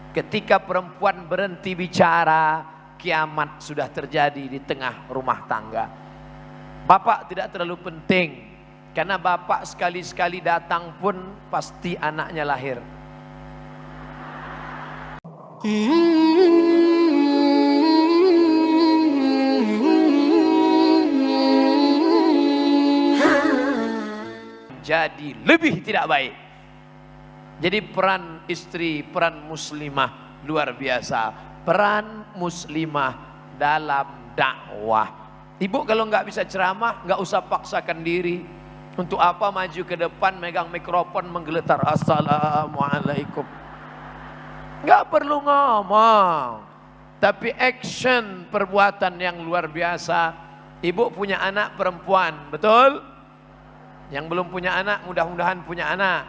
Ketika perempuan berhenti bicara, kiamat sudah terjadi di tengah rumah tangga. Bapak tidak terlalu penting, karena bapak sekali-sekali datang pun pasti anaknya lahir. Jadi lebih tidak baik. Jadi peran istri, peran muslimah luar biasa. Peran muslimah dalam dakwah. Ibu kalau nggak bisa ceramah, nggak usah paksakan diri. Untuk apa maju ke depan, megang mikrofon, menggeletar assalamualaikum. Nggak perlu ngomong, tapi action, perbuatan yang luar biasa. Ibu punya anak perempuan, betul? Yang belum punya anak, mudah-mudahan punya anak.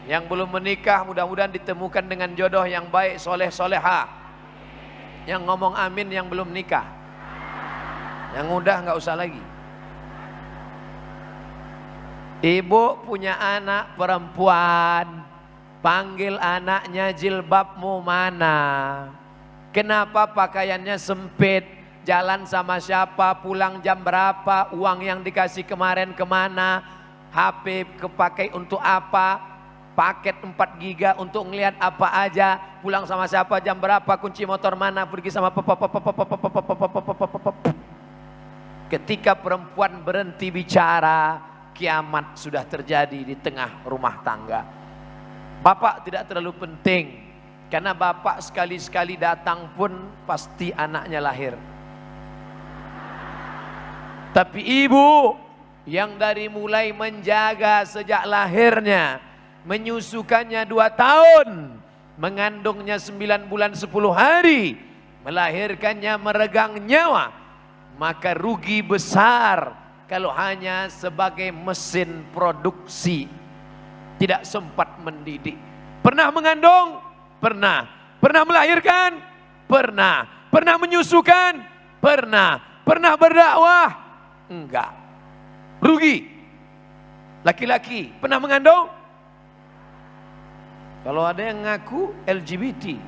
Yang belum menikah, mudah-mudahan ditemukan dengan jodoh yang baik, soleh, soleha. Yang ngomong amin yang belum nikah. Yang udah nggak usah lagi. Ibu punya anak perempuan, panggil anaknya, jilbabmu mana? Kenapa pakaiannya sempit? Jalan sama siapa? Pulang jam berapa? Uang yang dikasih kemarin kemana? HP kepakai untuk apa? Paket 4 giga untuk ngelihat apa aja? Pulang sama siapa? Jam berapa? Kunci motor mana? Pergi sama Ketika perempuan berhenti bicara, kiamat sudah terjadi di tengah rumah tangga. Bapak tidak terlalu penting, karena bapak sekali-sekali datang pun pasti anaknya lahir. Tapi ibu yang dari mulai menjaga sejak lahirnya, menyusukannya 2 tahun, mengandungnya 9 bulan 10 hari, melahirkannya meregang nyawa, maka rugi besar kalau hanya sebagai mesin produksi, tidak sempat mendidik. Pernah mengandung? Pernah. Pernah melahirkan? Pernah. Pernah menyusukan? Pernah. Pernah berdakwah? Enggak. Rugi. Laki-laki pernah mengandung? Kalau ada yang ngaku LGBT,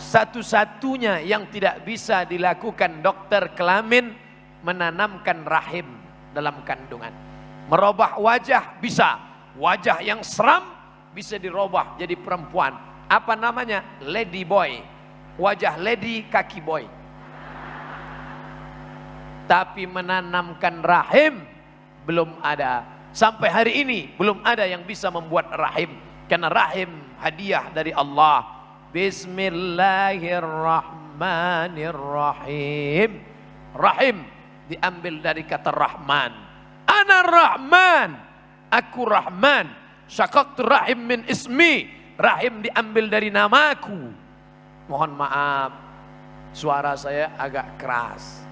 satu-satunya yang tidak bisa dilakukan dokter kelamin, menanamkan rahim dalam kandungan. Merubah wajah bisa. Wajah yang seram bisa dirubah jadi perempuan. Apa namanya? Lady boy. Wajah lady, kaki boy. Tapi menanamkan rahim belum ada. Sampai hari ini belum ada yang bisa membuat rahim. Karena rahim hadiah dari Allah. Bismillahirrahmanirrahim. Rahim diambil dari kata Rahman. Ana Rahman, aku Rahman. Syaqaqtu rahim min ismi. Rahim diambil dari namaku. Mohon maaf, suara saya agak keras.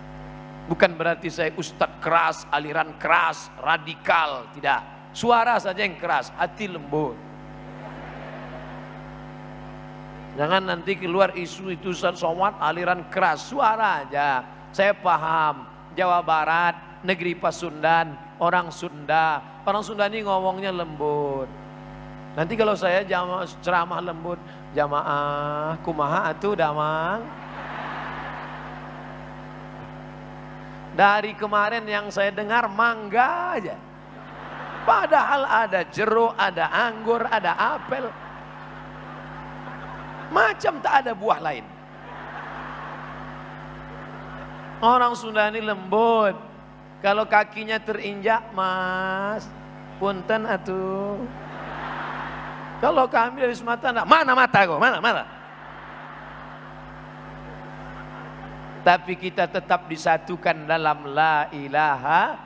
Bukan berarti saya ustadz keras, aliran keras, radikal, tidak. Suara saja yang keras, hati lembut. Jangan nanti keluar isu itu somad aliran keras, suara aja. Saya paham, Jawa Barat, negeri Pasundan, orang Sunda. Orang Sunda ini ngomongnya lembut. Nanti kalau saya ceramah lembut, jamaah kumaha atuh damang. Dari kemarin yang saya dengar mangga aja. Padahal ada jeruk, ada anggur, ada apel. Macam tak ada buah lain. Orang Sunda ini lembut. Kalau kakinya terinjak, mas, punten atuh. Kalau kami dari Sumatera, mana mata kok, mana. Tapi kita tetap disatukan dalam la ilaha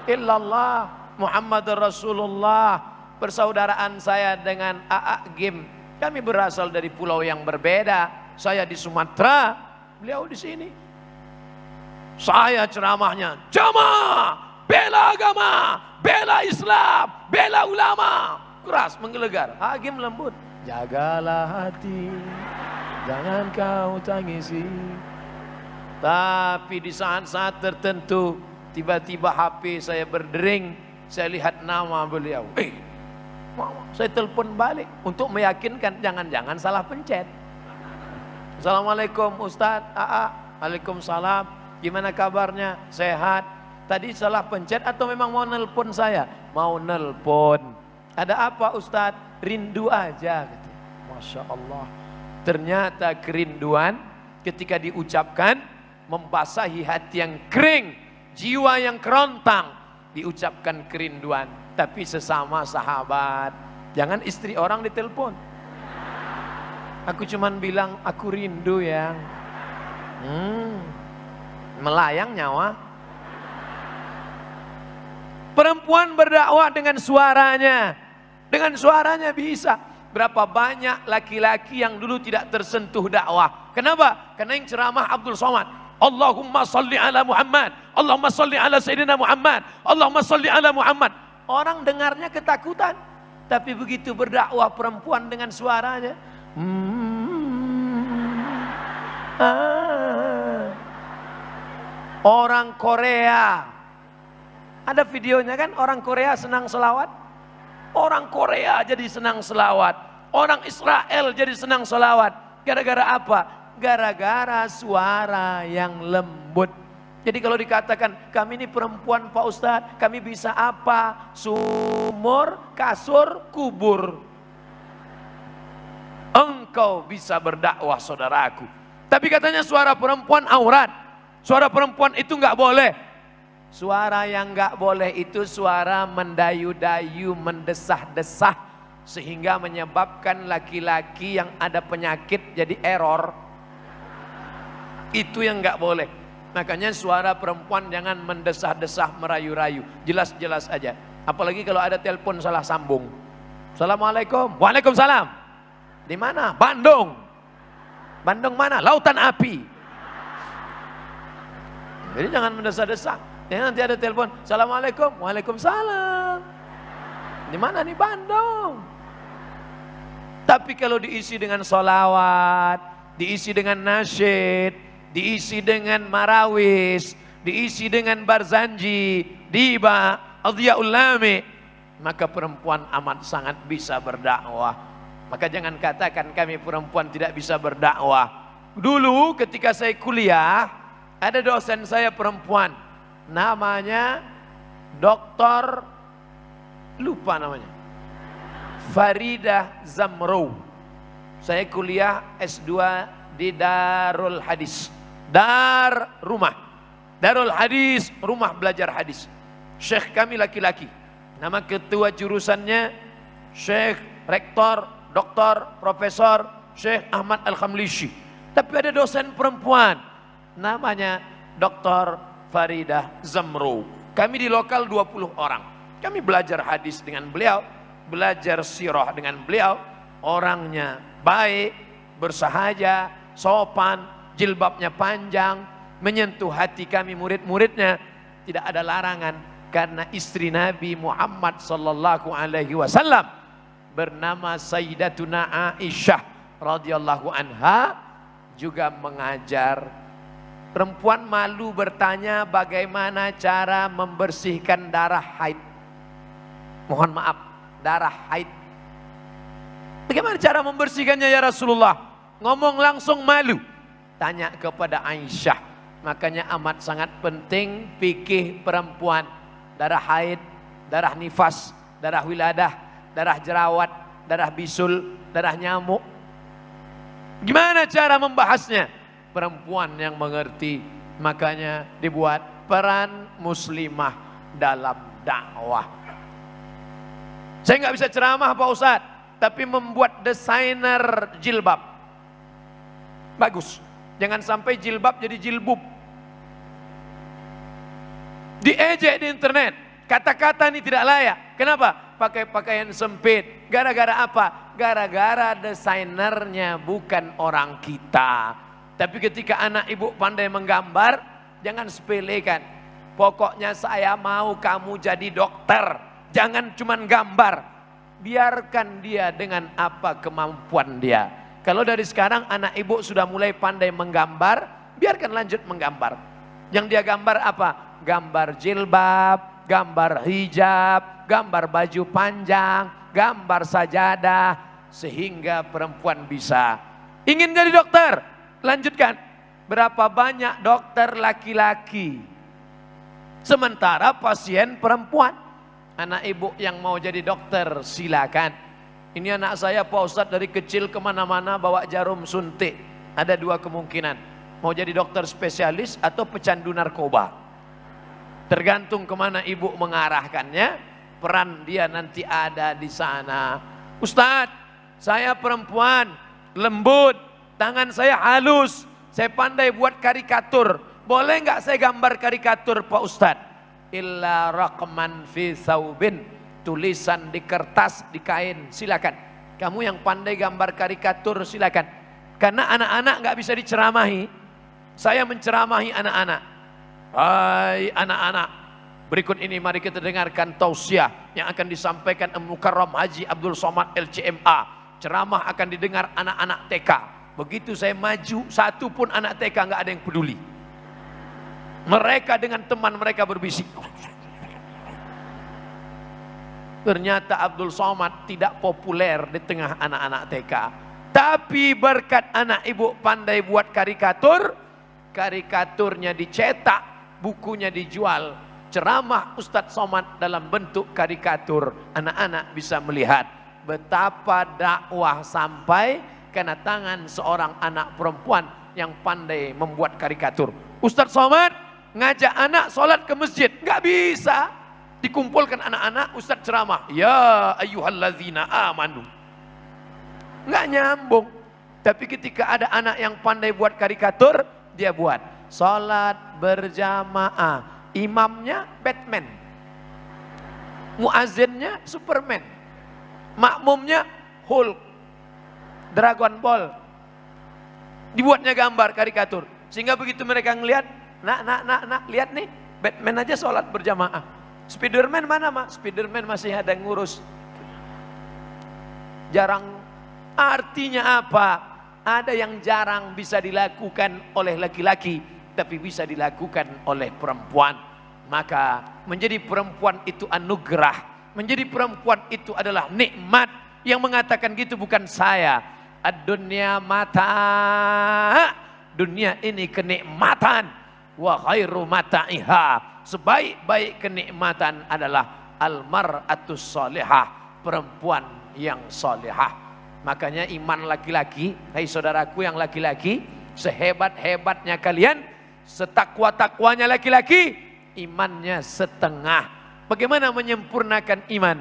illallah Muhammadur Rasulullah. Persaudaraan saya dengan Aa Gim, kami berasal dari pulau yang berbeda. Saya di Sumatera, beliau di sini. Saya ceramahnya jamaah, bela agama, bela Islam, bela ulama. Keras, menggelegar. Hakim lembut. Jagalah hati, jangan kau tangisi. Tapi di saat-saat tertentu, tiba-tiba HP saya berdering, saya lihat nama beliau. Saya telepon balik untuk meyakinkan, jangan-jangan salah pencet. Assalamualaikum Ustadz, Waalaikumsalam. Gimana kabarnya? Sehat. Tadi salah pencet atau memang mau nelpon saya? Mau nelpon. Ada apa Ustadz? Rindu aja. Masya Allah. Ternyata kerinduan ketika diucapkan membasahi hati yang kering, jiwa yang kerontang. Diucapkan kerinduan, tapi sesama sahabat. Jangan istri orang ditelepon. Aku cuman bilang aku rindu ya. Melayang nyawa. Perempuan berdakwah dengan suaranya. Dengan suaranya bisa. Berapa banyak laki-laki yang dulu tidak tersentuh dakwah. Kenapa? Karena yang ceramah Abdul Somad. Allahumma salli ala Muhammad. Allahumma salli ala Sayyidina Muhammad. Allahumma salli ala Muhammad. Orang dengarnya ketakutan. Tapi begitu berdakwah perempuan dengan suaranya. Orang Korea. Ada videonya kan, orang Korea senang selawat. Orang Korea jadi senang selawat. Orang Israel jadi senang selawat. Gara-gara apa? Gara-gara suara yang lembut. Jadi kalau dikatakan, kami ini perempuan Pak Ustadz, kami bisa apa? Sumur, kasur, kubur. Engkau bisa berdakwah saudaraku. Tapi katanya suara perempuan aurat. Suara perempuan itu nggak boleh. Suara yang nggak boleh itu suara mendayu-dayu, mendesah-desah. Sehingga menyebabkan laki-laki yang ada penyakit jadi error. Itu yang nggak boleh. Makanya suara perempuan jangan mendesah-desah, merayu-rayu. Jelas-jelas aja. Apalagi kalau ada telepon salah sambung. Assalamualaikum. Waalaikumsalam. Di mana? Bandung. Bandung mana? Lautan Api. Jadi jangan mendesah-desah. Ya, nanti ada telepon. Assalamualaikum. Waalaikumsalam. Di mana nih? Bandung. Tapi kalau diisi dengan sholawat, diisi dengan nasyid, diisi dengan marawis, diisi dengan barzanji, diba, adhiyaul lami, maka perempuan amat sangat bisa berdakwah. Maka jangan katakan kami perempuan tidak bisa berdakwah. Dulu ketika saya kuliah, ada dosen saya perempuan, namanya Doktor, lupa namanya, Faridah Zamrou. Saya kuliah S2 di Darul Hadis. Darul Hadis, rumah belajar hadis. Syekh kami laki-laki. Nama ketua jurusannya Syekh Rektor, Doktor, Profesor Syekh Ahmad Al-Khamlishi. Tapi ada dosen perempuan, namanya Doktor Faridah Zamrou. Kami di lokal 20 orang. Kami belajar hadis dengan beliau, belajar sirah dengan beliau. Orangnya baik, bersahaja, sopan, jilbabnya panjang, menyentuh hati kami murid-muridnya. Tidak ada larangan karena istri Nabi Muhammad sallallahu alaihi wasallam bernama Sayyidatuna Aisyah radhiyallahu anha juga mengajar. Perempuan malu bertanya bagaimana cara membersihkan darah haid. Mohon maaf, darah haid. Bagaimana cara membersihkannya ya Rasulullah? Ngomong langsung malu. Tanya kepada Aisyah. Makanya amat sangat penting fikih perempuan. Darah haid, darah nifas, darah wiladah, darah jerawat, darah bisul, darah nyamuk. Gimana cara membahasnya? Perempuan yang mengerti. Makanya dibuat peran muslimah dalam dakwah. Saya nggak bisa ceramah Pak Ustadz, tapi membuat desainer jilbab. Bagus. Jangan sampai jilbab jadi jilbub. Diejek di internet. Kata-kata ini tidak layak. Kenapa? Pakai pakaian sempit. Gara-gara apa? Gara-gara desainernya bukan orang kita. Tapi ketika anak ibu pandai menggambar, jangan sepelekan. Pokoknya saya mau kamu jadi dokter. Jangan cuman gambar. Biarkan dia dengan apa kemampuan dia. Kalau dari sekarang anak ibu sudah mulai pandai menggambar, biarkan lanjut menggambar. Yang dia gambar apa? Gambar jilbab, gambar hijab, gambar baju panjang, gambar sajadah, sehingga perempuan bisa. Ingin jadi dokter? Lanjutkan. Berapa banyak dokter laki-laki? Sementara pasien perempuan. Anak ibu yang mau jadi dokter silakan. Ini anak saya Pak Ustadz dari kecil kemana-mana bawa jarum suntik. Ada dua kemungkinan. Mau jadi dokter spesialis atau pecandu narkoba. Tergantung kemana ibu mengarahkannya. Peran dia nanti ada di sana. Ustadz, saya perempuan, lembut, tangan saya halus, saya pandai buat karikatur. Boleh nggak saya gambar karikatur Pak Ustadz? Illa raqman fi thawbin, tulisan di kertas, di kain, silakan. Kamu yang pandai gambar karikatur silakan. Karena anak-anak nggak bisa diceramahi. Saya menceramahi anak-anak. Hai anak-anak, berikut ini mari kita dengarkan tausiah yang akan disampaikan Mukarram Haji Abdul Somad LCMA. Ceramah akan didengar anak-anak TK. Begitu saya maju, satu pun anak TK nggak ada yang peduli. Mereka dengan teman mereka berbisik. Ternyata Abdul Somad tidak populer di tengah anak-anak TK. Tapi berkat anak ibu pandai buat karikatur, karikaturnya dicetak, bukunya dijual. Ceramah Ustadz Somad dalam bentuk karikatur. Anak-anak bisa melihat betapa dakwah sampai kena tangan seorang anak perempuan yang pandai membuat karikatur. Ustadz Somad ngajak anak sholat ke masjid, nggak bisa. Dikumpulkan anak-anak, Ustadz ceramah, ya ayyuhalladzina amanu. Nggak nyambung. Tapi ketika ada anak yang pandai buat karikatur, dia buat sholat berjamaah. Imamnya Batman, muazzinnya Superman, makmumnya Hulk, Dragon Ball. Dibuatnya gambar karikatur. Sehingga begitu mereka ngelihat, nak, lihat nih, Batman aja sholat berjamaah. Spiderman mana mak? Spiderman masih ada yang ngurus. Jarang. Artinya apa? Ada yang jarang bisa dilakukan oleh laki-laki, tapi bisa dilakukan oleh perempuan. Maka menjadi perempuan itu anugerah. Menjadi perempuan itu adalah nikmat. Yang mengatakan gitu bukan saya. Ad-dunya mata. Dunia ini kenikmatan. Wa khairu mata'iha. Sebaik-baik kenikmatan adalah al-mar'atus salihah. Perempuan yang salihah. Makanya iman laki-laki, hai saudaraku yang laki-laki, sehebat-hebatnya kalian, setakwa-takwanya laki-laki, imannya setengah. Bagaimana menyempurnakan iman?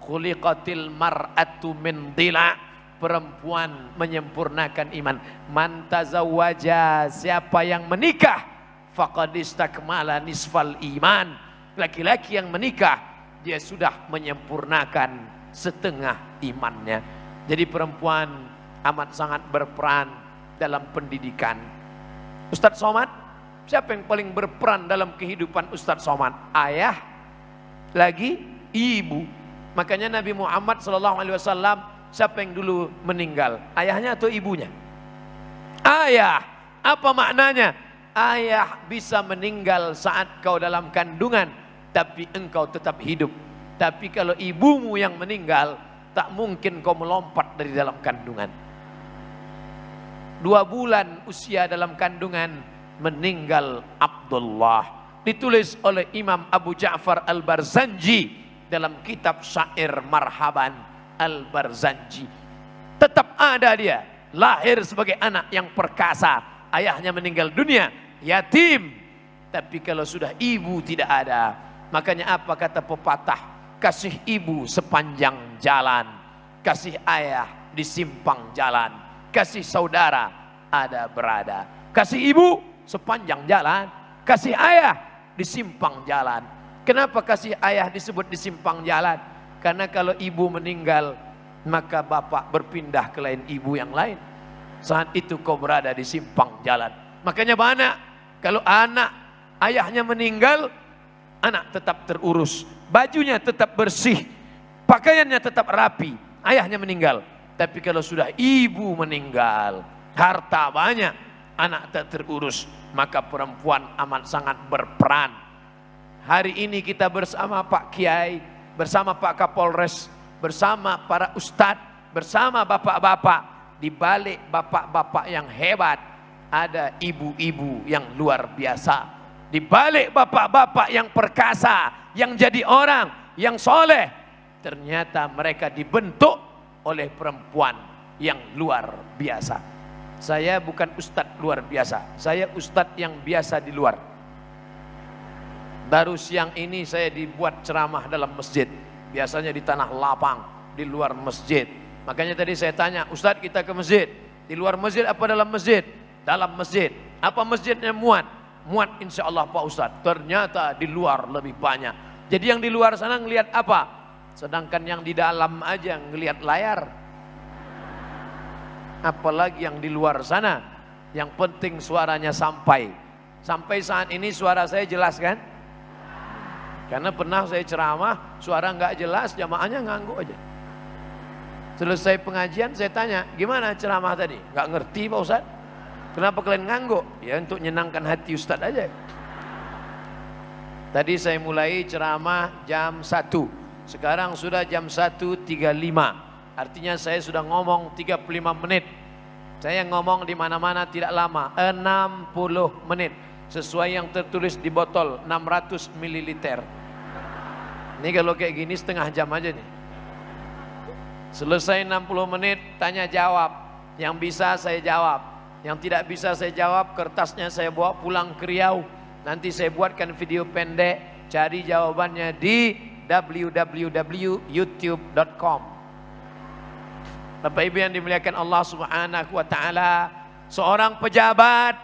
Khuliqatil mar'atu min dhila'. Perempuan menyempurnakan iman. Man tazawwaja, siapa yang menikah, faqad istakmala nisfal iman. Laki-laki yang menikah, dia sudah menyempurnakan setengah imannya. Jadi perempuan amat sangat berperan dalam pendidikan. Ustadz Somad, siapa yang paling berperan dalam kehidupan Ustadz Somad? Ayah, lagi ibu. Makanya Nabi Muhammad SAW, siapa yang dulu meninggal? Ayahnya atau ibunya? Ayah. Apa maknanya? Ayah bisa meninggal saat kau dalam kandungan, tapi engkau tetap hidup. Tapi kalau ibumu yang meninggal, tak mungkin kau melompat dari dalam kandungan. 2 bulan usia dalam kandungan meninggal Abdullah. Ditulis oleh Imam Abu Ja'far Al-Barzanji dalam kitab Syair Marhaban Al-Barzanji. Tetap ada dia, lahir sebagai anak yang perkasa. Ayahnya meninggal dunia, yatim. Tapi kalau sudah ibu tidak ada, makanya apa kata pepatah? Kasih ibu sepanjang jalan, kasih ayah di simpang jalan, kasih saudara ada berada. Kasih ibu sepanjang jalan, kasih ayah di simpang jalan. Kenapa kasih ayah disebut di simpang jalan? Karena kalau ibu meninggal, maka bapak berpindah ke lain ibu yang lain. Saat itu kau berada di simpang jalan. Makanya banyak, kalau anak ayahnya meninggal, anak tetap terurus, bajunya tetap bersih, pakaiannya tetap rapi, ayahnya meninggal. Tapi kalau sudah ibu meninggal, harta banyak, anak tak terurus, maka perempuan amat sangat berperan. Hari ini kita bersama Pak Kiai, bersama Pak Kapolres, bersama para ustadz, bersama bapak-bapak. Di balik bapak-bapak yang hebat, ada ibu-ibu yang luar biasa. Di balik bapak-bapak yang perkasa, yang jadi orang, yang soleh, ternyata mereka dibentuk oleh perempuan yang luar biasa. Saya bukan ustadz luar biasa, saya ustadz yang biasa di luar. Baru siang ini saya dibuat ceramah dalam masjid, biasanya di tanah lapang, di luar masjid. Makanya tadi saya tanya, ustadz kita ke masjid, di luar masjid apa dalam masjid? Dalam masjid. Apa masjidnya muat? Muat insya Allah Pak Ustadz. Ternyata di luar lebih banyak. Jadi yang di luar sana ngelihat apa? Sedangkan yang di dalam aja ngelihat layar. Apalagi yang di luar sana. Yang penting suaranya sampai. Sampai saat ini suara saya jelas kan? Karena pernah saya ceramah, suara nggak jelas, jamaahnya ngangguk aja. Selesai pengajian saya tanya, gimana ceramah tadi? Nggak ngerti Pak Ustadz. Kenapa kalian ngangguk? Ya untuk menyenangkan hati Ustadz aja. Tadi saya mulai ceramah jam 1. Sekarang sudah jam 1.35. Artinya saya sudah ngomong 35 menit. Saya ngomong di mana-mana tidak lama, 60 menit. Sesuai yang tertulis di botol, 600 ml. Ini kalau kayak gini setengah jam aja nih. Selesai 60 menit tanya jawab. Yang bisa saya jawab, yang tidak bisa saya jawab kertasnya saya bawa pulang ke Riau. Nanti saya buatkan video pendek, cari jawabannya di www.youtube.com. Bapak Ibu yang dimuliakan Allah Subhanahu wa taala, seorang pejabat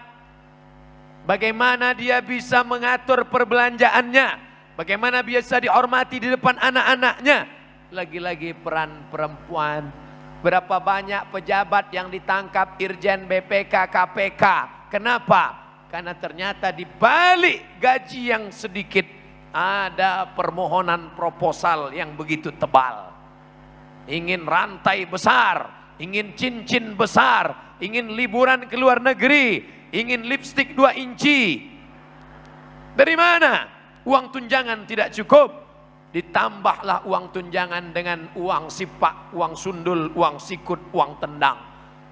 bagaimana dia bisa mengatur perbelanjaannya, bagaimana bisa dihormati di depan anak-anaknya. Lagi-lagi peran perempuan. Berapa banyak pejabat yang ditangkap Irjen BPK KPK. Kenapa? Karena ternyata di balik gaji yang sedikit ada permohonan proposal yang begitu tebal. Ingin rantai besar, ingin cincin besar, ingin liburan ke luar negeri, ingin lipstik 2 inci. Dari mana? Uang tunjangan tidak cukup. Ditambahlah uang tunjangan dengan uang sipak, uang sundul, uang sikut, uang tendang.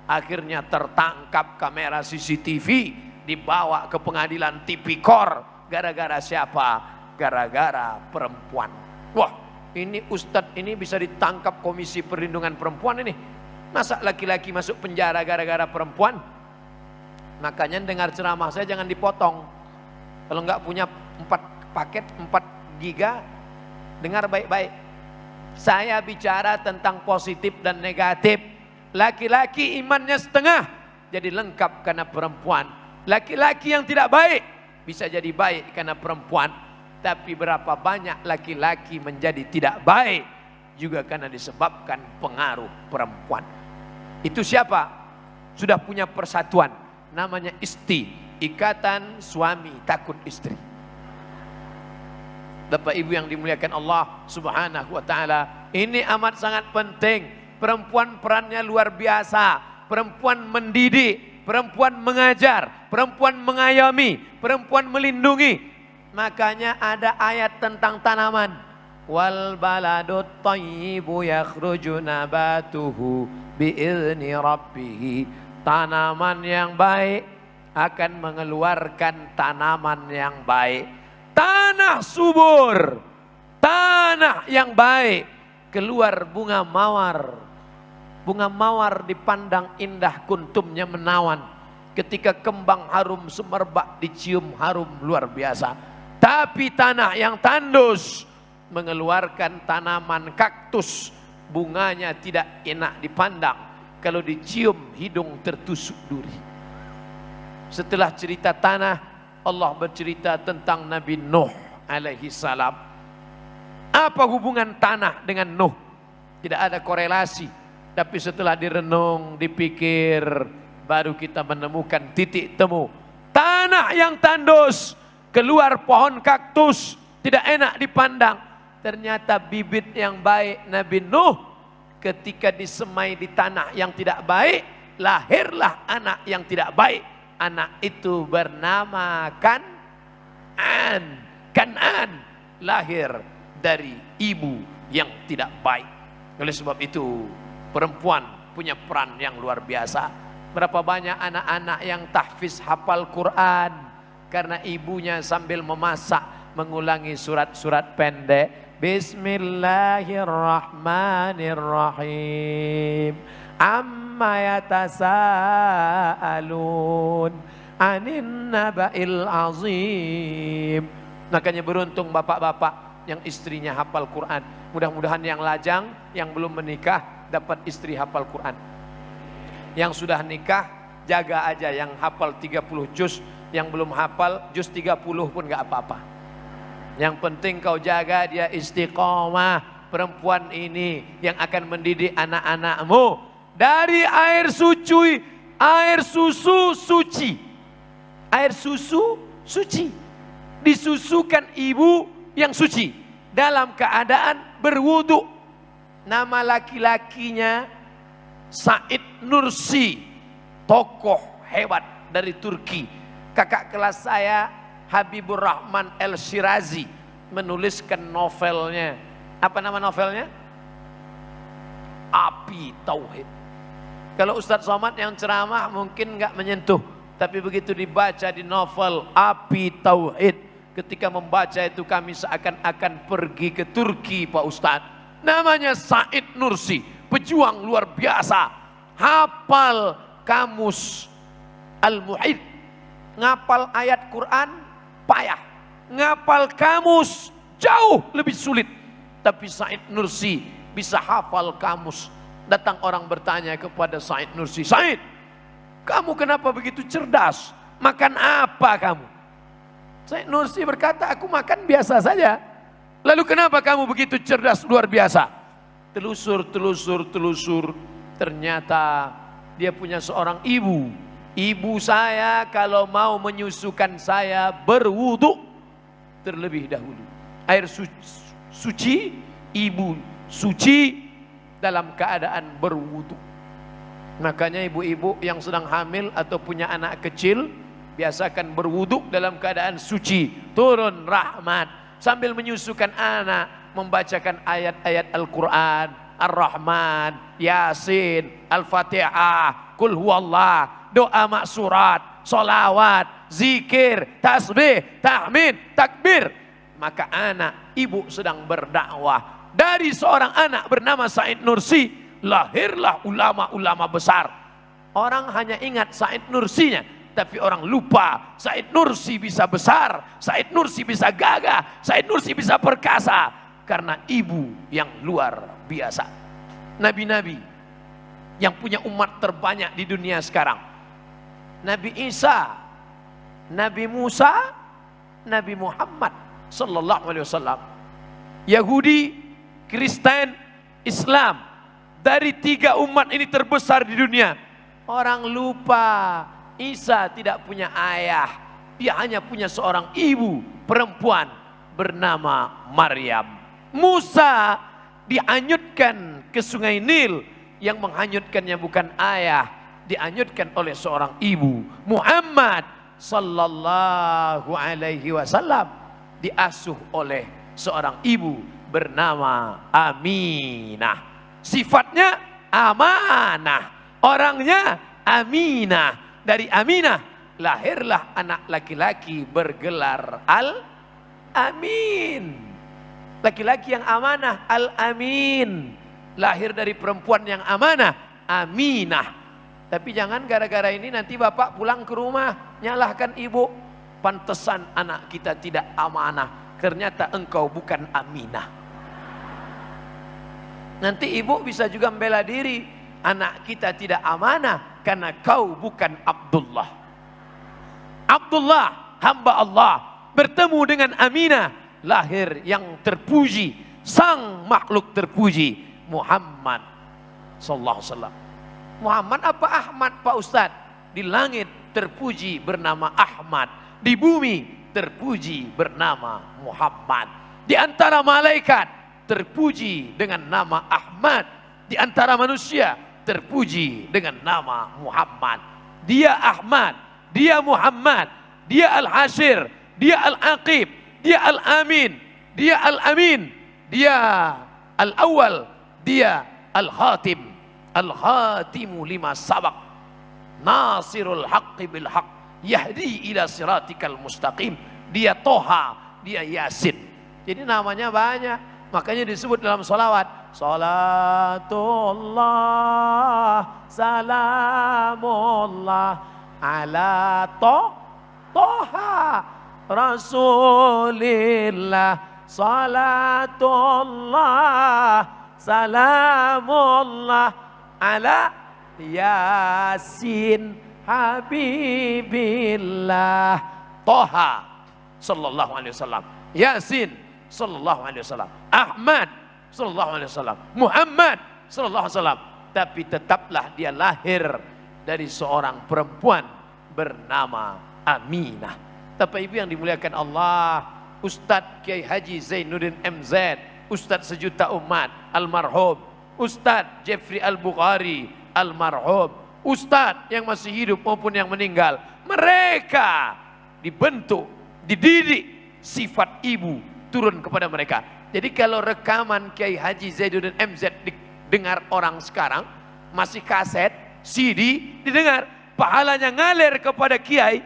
Akhirnya tertangkap kamera CCTV, dibawa ke pengadilan tipikor. Gara-gara siapa? Gara-gara perempuan. Wah, ini ustadz ini bisa ditangkap Komisi Perlindungan Perempuan ini. Masa laki-laki masuk penjara gara-gara perempuan? Makanya dengar ceramah saya jangan dipotong. Kalau nggak punya 4 paket, 4 giga, dengar baik-baik. Saya bicara tentang positif dan negatif. Laki-laki imannya setengah, jadi lengkap karena perempuan. Laki-laki yang tidak baik, bisa jadi baik karena perempuan. Tapi berapa banyak laki-laki menjadi tidak baik, juga karena disebabkan pengaruh perempuan. Itu siapa? Sudah punya persatuan, namanya ISTI, Ikatan Suami Takut Istri. Bapak Ibu yang dimuliakan Allah Subhanahu wa taala, ini amat sangat penting. Perempuan perannya luar biasa. Perempuan mendidik, perempuan mengajar, perempuan mengayomi, perempuan melindungi. Makanya ada ayat tentang tanaman. Wal baladut thayyibu yakhruju nabatuhu biizni rabbih. Tanaman yang baik akan mengeluarkan tanaman yang baik. Tanah subur, tanah yang baik, keluar bunga mawar. Bunga mawar dipandang indah, kuntumnya menawan. Ketika kembang harum semerbak dicium harum luar biasa. Tapi tanah yang tandus mengeluarkan tanaman kaktus, bunganya tidak enak dipandang. Kalau dicium hidung tertusuk duri. Setelah cerita tanah, Allah bercerita tentang Nabi Nuh alaihi salam. Apa hubungan tanah dengan Nuh? Tidak ada korelasi. Tapi setelah direnung, dipikir, baru kita menemukan titik temu. Tanah yang tandus, keluar pohon kaktus, tidak enak dipandang. Ternyata bibit yang baik Nabi Nuh, ketika disemai di tanah yang tidak baik, lahirlah anak yang tidak baik. Anak itu bernama Kan'an. Kan'an lahir dari ibu yang tidak baik. Oleh sebab itu, perempuan punya peran yang luar biasa. Berapa banyak anak-anak yang tahfiz hafal Quran karena ibunya sambil memasak mengulangi surat-surat pendek. Bismillahirrahmanirrahim. Amma yatasaalun anin naba'il azim. Makanya beruntung bapak-bapak yang istrinya hafal Quran. Mudah-mudahan yang lajang, yang belum menikah dapat istri hafal Quran. Yang sudah nikah jaga aja yang hafal 30 juz, yang belum hafal juz 30 pun gak apa-apa. Yang penting kau jaga dia istiqomah. Perempuan ini yang akan mendidik anak-anakmu dari air suci, air susu suci. Air susu suci. Disusukan ibu yang suci dalam keadaan berwudu. Nama laki-lakinya Said Nursi, tokoh hebat dari Turki. Kakak kelas saya Habibur Rahman El Shirazi menuliskan novelnya. Apa nama novelnya? Api Tauhid. Kalau Ustadz Somad yang ceramah mungkin nggak menyentuh, tapi begitu dibaca di novel Api Tauhid, ketika membaca itu kami seakan-akan pergi ke Turki, Pak Ustadz. Namanya Said Nursi, pejuang luar biasa. Hafal kamus Al-Muhit, ngapal ayat Quran payah, ngapal kamus jauh lebih sulit. Tapi Said Nursi bisa hafal kamus. Datang orang bertanya kepada Said Nursi, Said, kamu kenapa begitu cerdas? Makan apa kamu? Said Nursi berkata, aku makan biasa saja. Lalu kenapa kamu begitu cerdas luar biasa? Telusur. Ternyata dia punya seorang ibu. Ibu saya kalau mau menyusukan saya berwudu terlebih dahulu. Air suci, ibu suci dalam keadaan berwudu. Makanya ibu-ibu yang sedang hamil atau punya anak kecil biasakan berwudu dalam keadaan suci. Turun rahmat. Sambil menyusukan anak, membacakan ayat-ayat Al-Quran, Ar-Rahman, Yasin, Al-Fatihah, Qul Huwallah, doa maksurat, solawat, zikir, tasbih, tahmid, takbir. Maka anak, ibu sedang berdakwah. Dari seorang anak bernama Said Nursi, lahirlah ulama-ulama besar. Orang hanya ingat Said Nursinya, tapi orang lupa Said Nursi bisa besar, Said Nursi bisa gagah, Said Nursi bisa perkasa karena ibu yang luar biasa. Nabi-nabi yang punya umat terbanyak di dunia sekarang, Nabi Isa, Nabi Musa, Nabi Muhammad sallallahu alaihi wasallam. Yahudi, Kristen, Islam, dari 3 umat ini terbesar di dunia. Orang lupa Isa tidak punya ayah, dia hanya punya seorang ibu perempuan bernama Maryam. Musa dihanyutkan ke sungai Nil, yang menghanyutkannya bukan ayah, dihanyutkan oleh seorang ibu. Muhammad sallallahu alaihi wasallam diasuh oleh seorang ibu bernama Aminah. Sifatnya amanah, orangnya Aminah. Dari Aminah lahirlah anak laki-laki bergelar Al-Amin. Laki-laki yang amanah, Al-Amin. Lahir dari perempuan yang amanah, Aminah. Tapi jangan gara-gara ini nanti bapak pulang ke rumah nyalahkan ibu. Pantesan anak kita tidak amanah, ternyata engkau bukan Aminah. Nanti ibu bisa juga membela diri, anak kita tidak amanah karena kau bukan Abdullah. Abdullah, hamba Allah, bertemu dengan Aminah, lahir yang terpuji, sang makhluk terpuji, Muhammad sallallahu alaihi wasallam. Muhammad apa Ahmad, Pak Ustadz? Di langit terpuji bernama Ahmad, di bumi terpuji bernama Muhammad. Di antara malaikat terpuji dengan nama Ahmad, di antara manusia terpuji dengan nama Muhammad. Dia Ahmad, dia Muhammad, dia Al-Hashir, dia Al-Aqib, dia Al-Amin, dia Al-Amin, dia Al-Awwal, Dia Al-Khatim, Al-Khatimu lima sabaq, Nasirul haqqi bil haqq, Yahdi ila siratikal mustaqim. Dia Toha, dia Yasin. Jadi namanya banyak. Makanya disebut dalam salawat, salatullah, salamullah, ala Toha, Rasulillah. Salatullah, salamullah, ala Yasin, Habibillah. Toha sallallahu alaihi wasallam, Yasin sallallahu alaihi wasallam, Ahmad sallallahu alaihi wasallam, Muhammad sallallahu alaihi wasallam. Tapi tetaplah dia lahir dari seorang perempuan bernama Aminah. Bapak Ibu yang dimuliakan Allah, Ustadz Kiai Haji Zainuddin MZ, Ustadz sejuta umat almarhum, Ustadz Jeffrey Al-Bukhari almarhum, Ustadz yang masih hidup maupun yang meninggal, mereka dibentuk, dididik sifat ibu turun kepada mereka. Jadi kalau rekaman Kiai Haji Zainuddin MZ didengar orang sekarang, masih kaset, CD didengar, pahalanya ngalir kepada Kiai,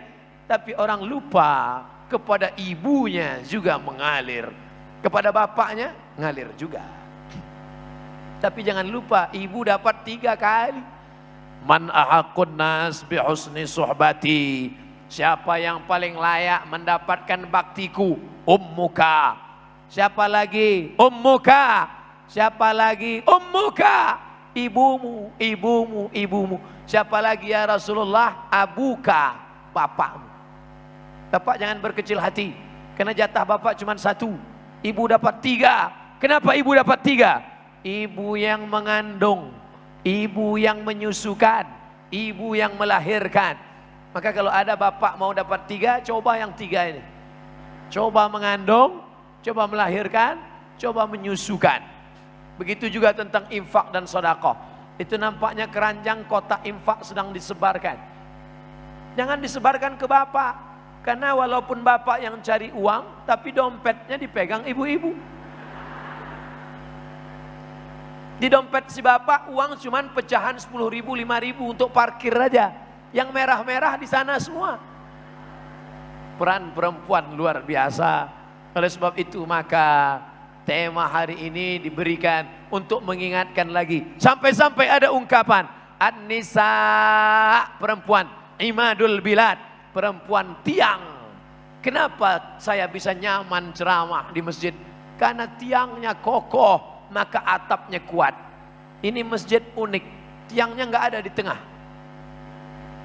tapi orang lupa kepada ibunya juga mengalir, kepada bapaknya ngalir juga. Tapi jangan lupa ibu dapat 3 kali. Man ahakun nas bi husni suhbati, siapa yang paling layak mendapatkan baktiku? Ummuka. Siapa lagi? Ummuka. Siapa lagi? Ummuka. Ibumu, ibumu, ibumu. Siapa lagi ya Rasulullah? Abuka, bapakmu. Bapak jangan berkecil hati, karena jatah bapak cuma 1, ibu dapat 3. Kenapa ibu dapat 3? Ibu yang mengandung, ibu yang menyusukan, ibu yang melahirkan. Maka kalau ada bapak mau dapat 3, coba yang 3 ini. Coba mengandung, coba melahirkan, coba menyusukan. Begitu juga tentang infak dan sedekah. Itu nampaknya keranjang kotak infak sedang disebarkan. Jangan disebarkan ke bapak. Karena walaupun bapak yang cari uang, tapi dompetnya dipegang ibu-ibu. Di dompet si bapak uang cuman pecahan 10.000, 5.000 untuk parkir aja. Yang merah-merah di sana semua. Peran perempuan luar biasa. Oleh sebab itu maka tema hari ini diberikan untuk mengingatkan lagi. Sampai-sampai ada ungkapan An-Nisa, perempuan, Imadul Bilad, perempuan tiang. Kenapa saya bisa nyaman ceramah di masjid? Karena tiangnya kokoh, maka atapnya kuat. Ini masjid unik, tiangnya nggak ada di tengah.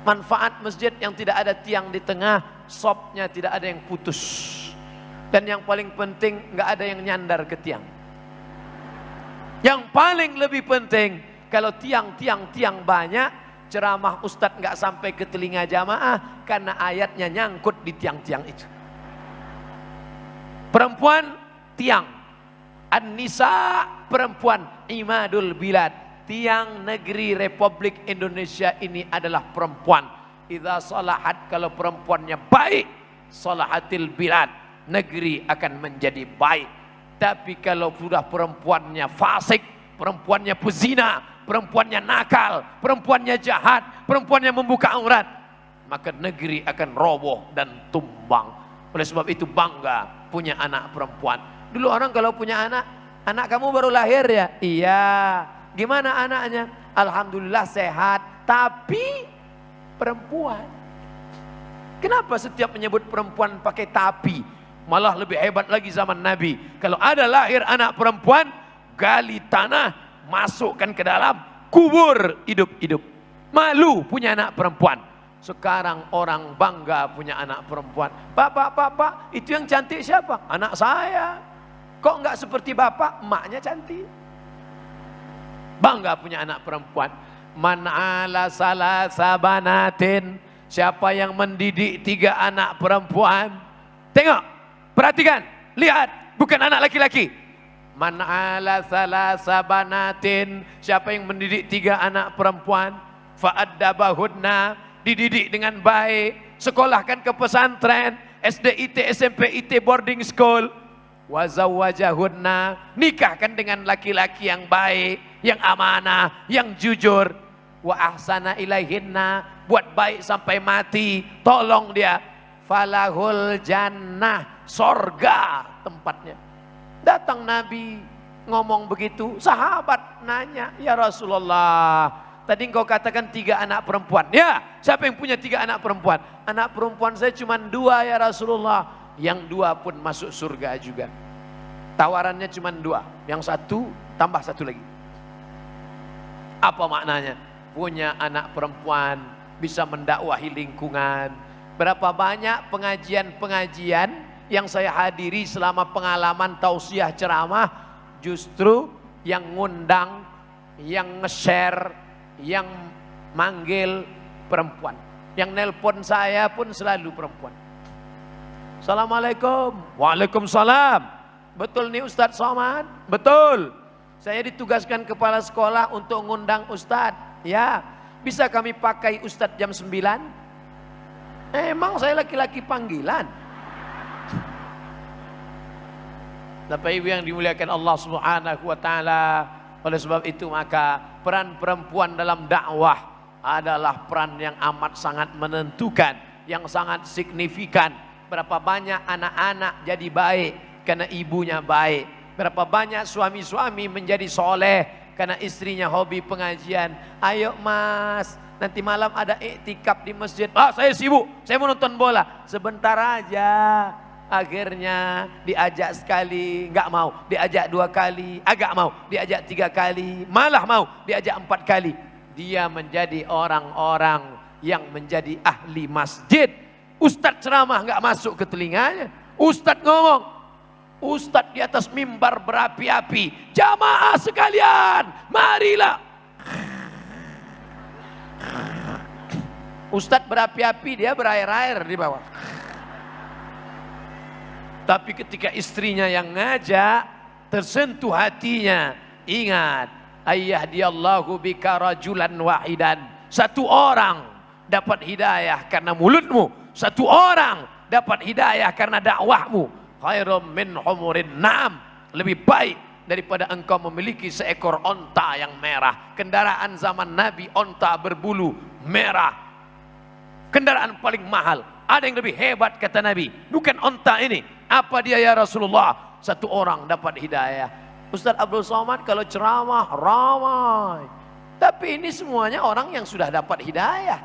Manfaat masjid yang tidak ada tiang di tengah, sopnya tidak ada yang putus. Dan yang paling penting nggak ada yang nyandar ke tiang. Yang paling lebih penting, kalau tiang banyak, ceramah ustadz nggak sampai ke telinga jamaah karena ayatnya nyangkut di tiang-tiang itu. Perempuan tiang, An-Nisa perempuan, Imadul Bilad, tiang negeri Republik Indonesia ini adalah perempuan. Idza salahat, kalau perempuannya baik, salahatil bilad, negeri akan menjadi baik. Tapi kalau sudah perempuannya fasik, perempuannya pezina, perempuannya nakal, perempuannya jahat, perempuannya membuka aurat, maka negeri akan roboh dan tumbang. Oleh sebab itu bangga punya anak perempuan. Dulu orang kalau punya anak kamu baru lahir ya? Iya. Gimana anaknya? Alhamdulillah sehat, tapi perempuan. Kenapa setiap menyebut perempuan pakai tapi? Malah lebih hebat lagi zaman Nabi. Kalau ada lahir anak perempuan, gali tanah, masukkan ke dalam, kubur hidup-hidup. Malu punya anak perempuan. Sekarang orang bangga punya anak perempuan. Bapak, itu yang cantik siapa? Anak saya. Kok enggak seperti bapak? Emaknya cantik. Bangga punya anak perempuan. Man ala salasa banatin, siapa yang mendidik 3 anak perempuan? Tengok, perhatikan, lihat, bukan anak laki-laki. Man ala salasa banatin, siapa yang mendidik 3 anak perempuan? Fa'addabahunna, dididik dengan baik, sekolahkan ke pesantren, SD, IT, SMP, IT, boarding school. wa zawwajahunna, nikahkan dengan laki-laki yang baik, yang amanah, yang jujur. Wa ahsana ilaihinna, buat baik sampai mati, tolong dia. Falahul jannah, sorga tempatnya. Datang Nabi ngomong begitu, sahabat nanya, ya Rasulullah, tadi engkau katakan 3 anak perempuan. Ya, siapa yang punya 3 anak perempuan? Anak perempuan saya cuma 2 ya Rasulullah. Yang 2 pun masuk surga juga. Tawarannya cuma 2, yang 1 tambah 1 lagi. Apa maknanya? Punya anak perempuan, bisa mendakwahi lingkungan. Berapa banyak pengajian-pengajian yang saya hadiri selama pengalaman tausiah ceramah, justru yang ngundang, yang nge-share, yang manggil perempuan. Yang nelpon saya pun selalu perempuan. Assalamualaikum. Waalaikumsalam. Betul nih Ustadz Somad? Betul. Saya ditugaskan kepala sekolah untuk ngundang Ustadz. Ya, bisa kami pakai Ustadz jam 9? Emang saya laki-laki panggilan. Bapak Ibu yang dimuliakan Allah Subhanahu wa taala, oleh sebab itu maka peran perempuan dalam dakwah adalah peran yang amat sangat menentukan, yang sangat signifikan. Berapa banyak anak-anak jadi baik karena ibunya baik. Berapa banyak suami-suami menjadi soleh karena istrinya hobi pengajian. Ayo mas, nanti malam ada iktikaf di masjid. Ah, saya sibuk, saya mau nonton bola. Sebentar aja. Akhirnya diajak sekali, nggak mau. Diajak 2 kali, agak mau. Diajak 3 kali, malah mau. Diajak 4 kali. Dia menjadi orang-orang yang menjadi ahli masjid. Ustadz ceramah nggak masuk ke telinganya. Ustadz ngomong, Ustadz di atas mimbar berapi-api, jamaah sekalian, marilah. Ustadz berapi-api, dia berair-air di bawah. Tapi ketika istrinya yang ngajak, tersentuh hatinya. Ingat, ayyahdiyallahu bika rajulan wahidan. 1 orang dapat hidayah karena mulutmu. 1 orang dapat hidayah karena dakwahmu. Khairum min humurin na'am, lebih baik daripada engkau memiliki seekor onta yang merah. Kendaraan zaman Nabi onta berbulu merah. Kendaraan paling mahal. Ada yang lebih hebat kata Nabi, bukan onta ini. Apa dia ya Rasulullah? 1 orang dapat hidayah. Ustaz Abdul Somad kalau ceramah ramai. Tapi ini semuanya orang yang sudah dapat hidayah.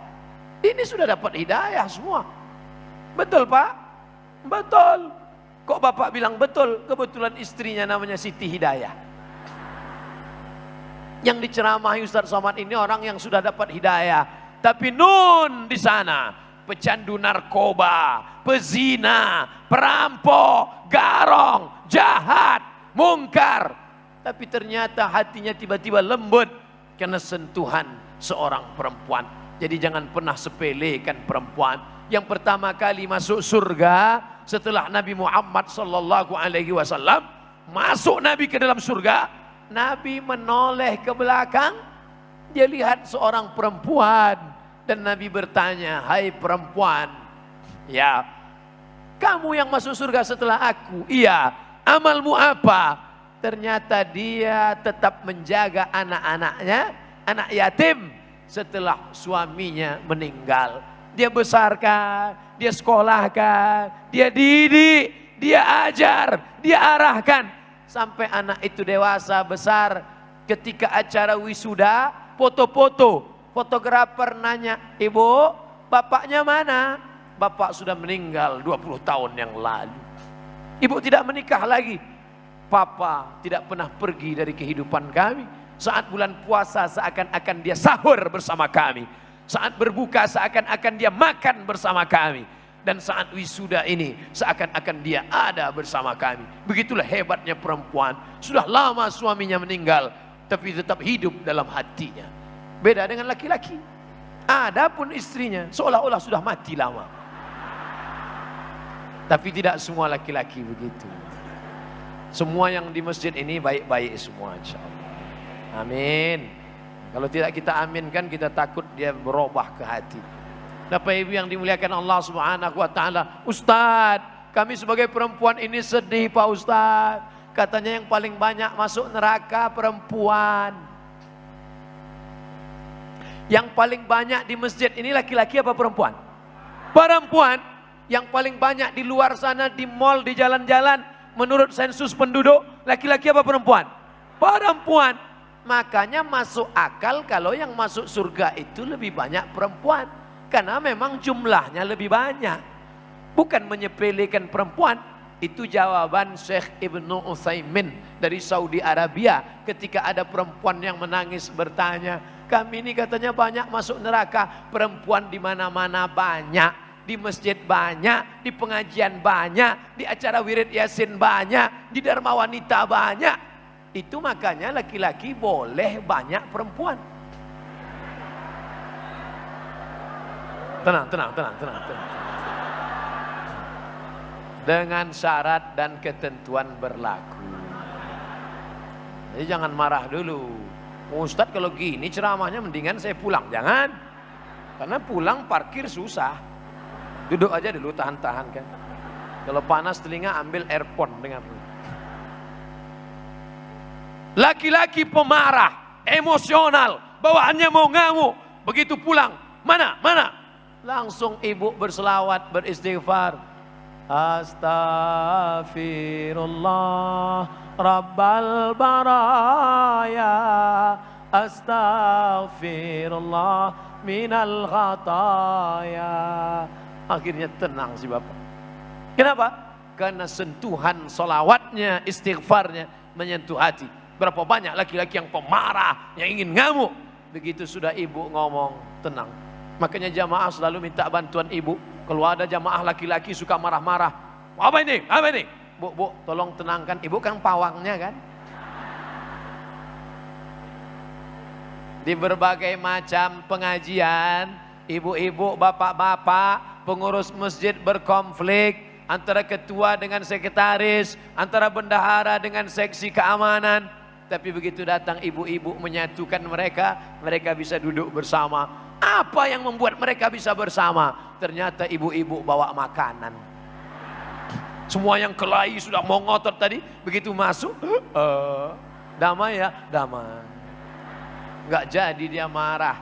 Ini sudah dapat hidayah semua. Betul Pak? Betul. Kok Bapak bilang betul? Kebetulan istrinya namanya Siti Hidayah. Yang diceramahi Ustaz Somad ini orang yang sudah dapat hidayah. Tapi nun di sana, pecandu narkoba, pezina, perampok, garong, jahat, mungkar. Tapi ternyata hatinya tiba-tiba lembut karena sentuhan seorang perempuan. Jadi jangan pernah sepelekan perempuan. Yang pertama kali masuk surga setelah Nabi Muhammad sallallahu alaihi wasallam, masuk Nabi ke dalam surga, Nabi menoleh ke belakang, dia lihat seorang perempuan dan Nabi bertanya, "Hai perempuan, ya, kamu yang masuk surga setelah aku?" "Iya." "Amalmu apa?" Ternyata dia tetap menjaga anak-anaknya, anak yatim setelah suaminya meninggal. Dia besarkan, dia sekolahkan, dia didik, dia ajar, dia arahkan. Sampai anak itu dewasa, besar. Ketika acara wisuda, foto-foto. Fotografer nanya, "Ibu, bapaknya mana?" "Bapak sudah meninggal 20 tahun yang lalu." "Ibu tidak menikah lagi?" "Papa tidak pernah pergi dari kehidupan kami. Saat bulan puasa seakan-akan dia sahur bersama kami. Saat berbuka seakan-akan dia makan bersama kami. Dan saat wisuda ini seakan-akan dia ada bersama kami." Begitulah hebatnya perempuan. Sudah lama suaminya meninggal, tapi tetap hidup dalam hatinya. Beda dengan laki-laki. Adapun istrinya seolah-olah sudah mati lama. Tapi tidak semua laki-laki begitu. Semua yang di masjid ini baik-baik semua, insyaallah. Amin. Kalau tidak kita aminkan, kita takut dia berubah ke hati. Bapak Ibu yang dimuliakan Allah Subhanahu wa taala, Ustaz, kami sebagai perempuan ini sedih Pak Ustadz. Katanya yang paling banyak masuk neraka perempuan. Yang paling banyak di masjid ini laki-laki apa perempuan? Perempuan. Yang paling banyak di luar sana, di mall, di jalan-jalan, menurut sensus penduduk, laki-laki apa perempuan? Perempuan. Makanya masuk akal kalau yang masuk surga itu lebih banyak perempuan. Karena memang jumlahnya lebih banyak. Bukan menyepelekan perempuan. Itu jawaban Syekh Ibnu Utsaimin dari Saudi Arabia. Ketika ada perempuan yang menangis bertanya, kami ini katanya banyak masuk neraka. Perempuan di mana-mana banyak. Di masjid banyak, di pengajian banyak, di acara wirid yasin banyak, di dharma wanita banyak. Itu makanya laki-laki boleh banyak perempuan. Tenang. Dengan syarat dan ketentuan berlaku. Jadi jangan marah dulu. Ustadz kalau gini ceramahnya mendingan saya pulang. Jangan. Karena pulang parkir susah. Duduk aja dulu, tahan-tahan kan. Kalau panas telinga ambil earphone dengar. Laki-laki pemarah, emosional, bawaannya mau ngamuk. Begitu pulang, mana? Langsung ibu berselawat, beristighfar. Astaghfirullah Rabbal baraya, astaghfirullah minal khataya. Akhirnya tenang si bapak. Kenapa? Karena sentuhan solawatnya, istighfarnya menyentuh hati. Berapa banyak laki-laki yang pemarah, yang ingin ngamuk. Begitu sudah ibu ngomong, tenang. Makanya jamaah selalu minta bantuan ibu. Kalau ada jamaah laki-laki suka marah-marah. Apa ini? Bu, tolong tenangkan. Ibu kan pawangnya kan. Di berbagai macam pengajian, ibu-ibu, bapak-bapak, pengurus masjid berkonflik antara ketua dengan sekretaris, antara bendahara dengan seksi keamanan. Tapi begitu datang ibu-ibu menyatukan mereka, mereka bisa duduk bersama. Apa yang membuat mereka bisa bersama? Ternyata ibu-ibu bawa makanan. Semua yang kelahi sudah mau ngotot tadi, begitu masuk, damai ya, damai. Enggak jadi dia marah.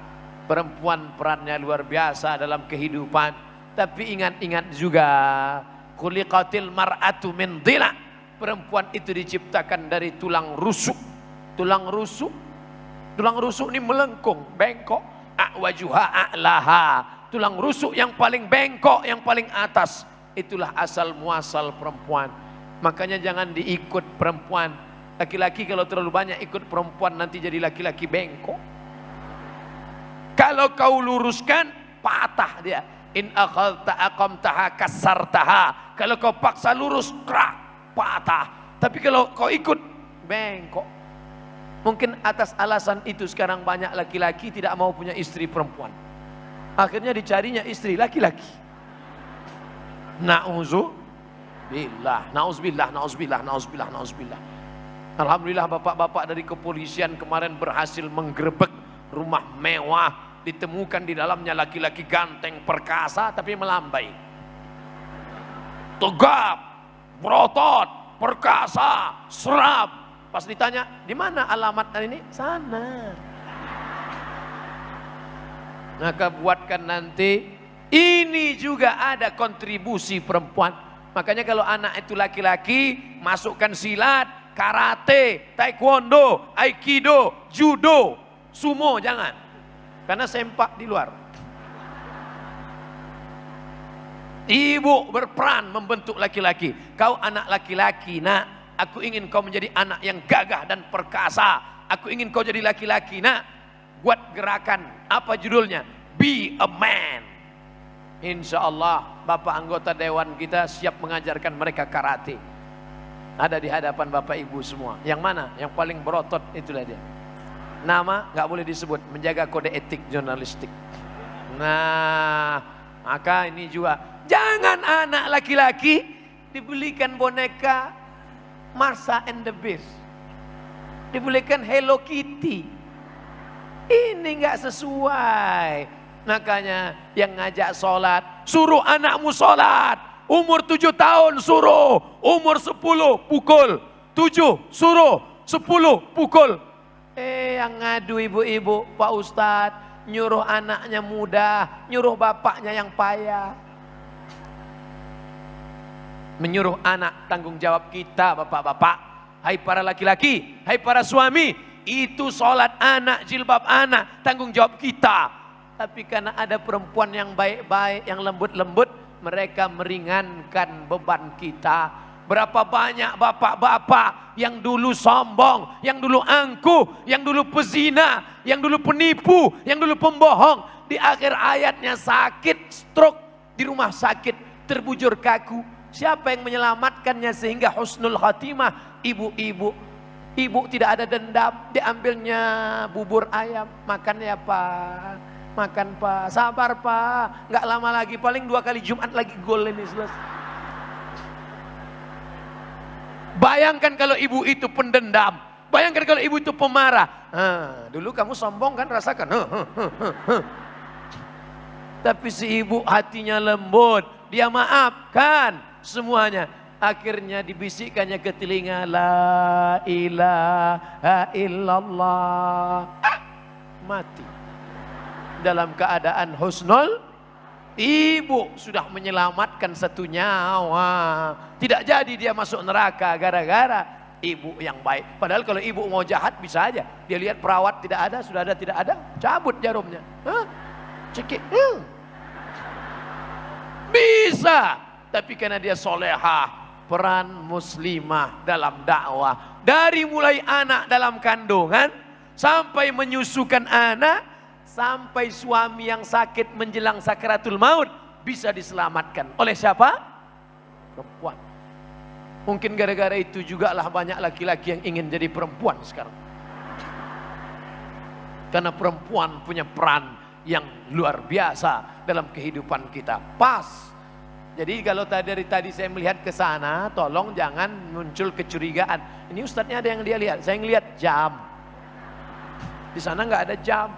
Perempuan perannya luar biasa dalam kehidupan. Tapi ingat-ingat juga, khuliqatil mar'atu min dhila. Perempuan itu diciptakan dari tulang rusuk. Tulang rusuk ini melengkung, bengkok. A'wajuha a'laha. Tulang rusuk yang paling bengkok, yang paling atas. Itulah asal muasal perempuan. Makanya jangan diikut perempuan. Laki-laki kalau terlalu banyak ikut perempuan nanti jadi laki-laki bengkok. Kalau kau luruskan, patah dia. In akhadta aqamtaha kasartaha. Kalau kau paksa lurus, krak, patah. Tapi kalau kau ikut, bengkok. Mungkin atas alasan itu sekarang banyak laki-laki tidak mau punya istri perempuan. Akhirnya dicarinya istri laki-laki. Na'udzubillah. Alhamdulillah bapak-bapak dari kepolisian kemarin berhasil menggerebek rumah mewah. Ditemukan di dalamnya laki-laki ganteng perkasa tapi melambai. Tegap, berotot, perkasa, serap. Pas ditanya, di mana alamat ini? Sana. Maka buatkan nanti, ini juga ada kontribusi perempuan. Makanya kalau anak itu laki-laki, masukkan silat, karate, taekwondo, aikido, judo, sumo, jangan. Karena sempak di luar. Ibu berperan membentuk laki-laki. Kau anak laki-laki, nak. Aku ingin kau menjadi anak yang gagah dan perkasa. Aku ingin kau jadi laki-laki, nak. Buat gerakan, apa judulnya? Be a man. Insya Allah, Bapak anggota Dewan kita siap mengajarkan mereka karate. Ada di hadapan Bapak Ibu semua. Yang mana? Yang paling berotot, itulah dia. Nama nggak boleh disebut, menjaga kode etik jurnalistik. Nah, maka ini juga jangan anak laki-laki dibelikan boneka Marsha and the Beast, dibelikan Hello Kitty. Ini nggak sesuai. Makanya yang ngajak sholat, suruh anakmu sholat. Umur 7 tahun suruh, umur 10 pukul, 7 suruh, 10 pukul. Yang ngadu ibu-ibu, Pak Ustadz, nyuruh anaknya muda, nyuruh bapaknya yang payah. Menyuruh anak, tanggung jawab kita bapak-bapak. Hai para laki-laki, hai para suami, itu sholat anak, jilbab anak, tanggung jawab kita. Tapi karena ada perempuan yang baik-baik, yang lembut-lembut, mereka meringankan beban kita. Berapa banyak bapak-bapak yang dulu sombong, yang dulu angkuh, yang dulu pezina, yang dulu penipu, yang dulu pembohong. Di akhir ayatnya sakit, stroke, di rumah sakit, terbujur kaku. Siapa yang menyelamatkannya sehingga husnul khatimah? Ibu-ibu. Ibu tidak ada dendam, diambilnya bubur ayam. Makan ya Pak, makan Pak, sabar Pak. Nggak lama lagi, paling 2 kali Jumat lagi gol ini selesai. Bayangkan kalau ibu itu pendendam. Bayangkan kalau ibu itu pemarah. Dulu kamu sombong kan, rasakan. Tapi si ibu hatinya lembut. Dia maafkan semuanya. Akhirnya dibisikkannya ke telinga. La ilaha illallah. Mati. Dalam keadaan husnul. Ibu sudah menyelamatkan 1 nyawa. Tidak jadi dia masuk neraka gara-gara ibu yang baik. Padahal kalau ibu mau jahat bisa aja. Dia lihat perawat tidak ada, sudah ada tidak ada, cabut jarumnya. Cekik. Bisa. Tapi karena dia solehah, peran muslimah dalam dakwah. Dari mulai anak dalam kandungan, sampai menyusukan anak, sampai suami yang sakit menjelang sakaratul maut bisa diselamatkan. Oleh siapa? Perempuan. Mungkin gara-gara itu juga lah banyak laki-laki yang ingin jadi perempuan sekarang. Karena perempuan punya peran yang luar biasa dalam kehidupan kita. Pas. Jadi kalau dari tadi saya melihat ke sana, tolong jangan muncul kecurigaan. Ini ustadznya ada yang dia lihat, saya ngelihat jam. Di sana nggak ada jam.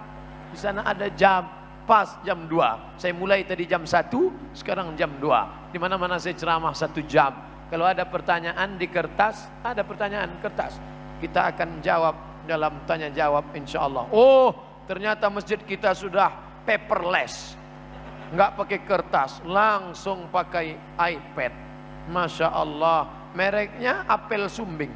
Di sana ada jam, pas jam 2. Saya mulai tadi jam 1, sekarang jam 2. Di mana-mana saya ceramah 1 jam. Kalau ada pertanyaan di kertas, ada pertanyaan kertas. Kita akan jawab dalam tanya jawab insya Allah. Oh, ternyata masjid kita sudah paperless. Nggak pakai kertas, langsung pakai iPad. Masya Allah, mereknya apel sumbing.